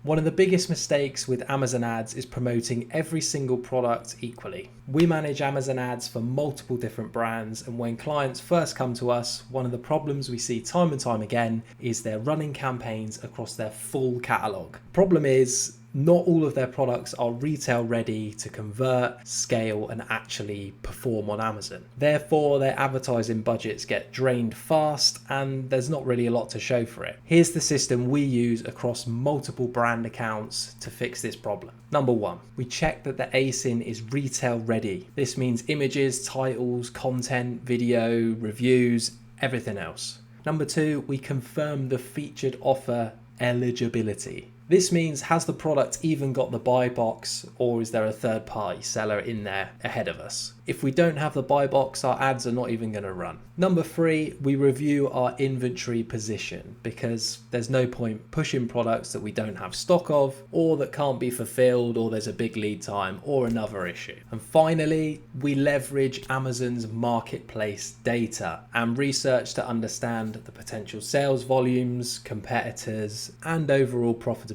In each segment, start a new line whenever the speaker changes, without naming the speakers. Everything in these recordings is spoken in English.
One of the biggest mistakes with Amazon ads is promoting every single product equally. We manage Amazon ads for multiple different brands, and when clients first come to us, one of the problems we see time and time again is they're running campaigns across their full catalogue. Problem is, not all of their products are retail ready to convert, scale, and actually perform on Amazon. Therefore, their advertising budgets get drained fast and there's not really a lot to show for it. Here's the system we use across multiple brand accounts to fix this problem. Number one, we check that the ASIN is retail ready. This means images, titles, content, video, reviews, everything else. Number two, we confirm the featured offer eligibility. This means, has the product even got the buy box, or is there a third party seller in there ahead of us? If we don't have the buy box, our ads are not even going to run. Number three, we review our inventory position, because there's no point pushing products that we don't have stock of, or that can't be fulfilled, or there's a big lead time, or another issue. And finally, we leverage Amazon's marketplace data and research to understand the potential sales volumes, competitors, and overall profitability.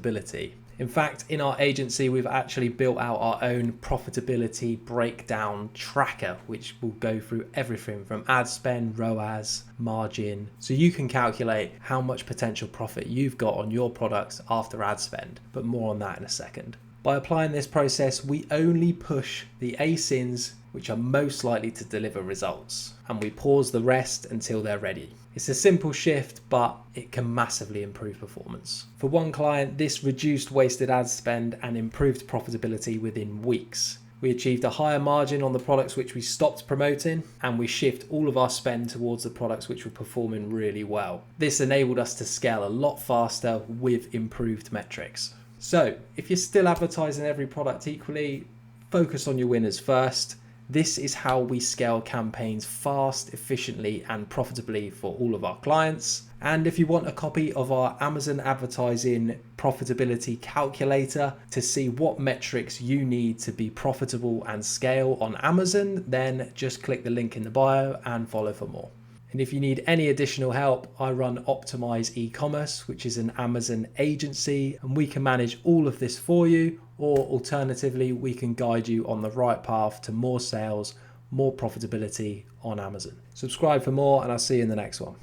In fact, in our agency, we've actually built out our own profitability breakdown tracker, which will go through everything from ad spend, ROAS, margin, so you can calculate how much potential profit you've got on your products after ad spend, but more on that in a second. By applying this process, we only push the ASINs which are most likely to deliver results, and we pause the rest until they're ready. It's a simple shift, but it can massively improve performance. For one client, this reduced wasted ad spend and improved profitability within weeks. We achieved a higher margin on the products which we stopped promoting, and we shift all of our spend towards the products which were performing really well. This enabled us to scale a lot faster with improved metrics. So, if you're still advertising every product equally, focus on your winners first. This is how we scale campaigns fast, efficiently, and profitably for all of our clients. And if you want a copy of our Amazon advertising profitability calculator to see what metrics you need to be profitable and scale on Amazon, then just click the link in the bio and follow for more. And if you need any additional help, I run Optimize e-commerce, which is an Amazon agency, and we can manage all of this for you, or alternatively, we can guide you on the right path to more sales, more profitability on Amazon. Subscribe for more, and I'll see you in the next one.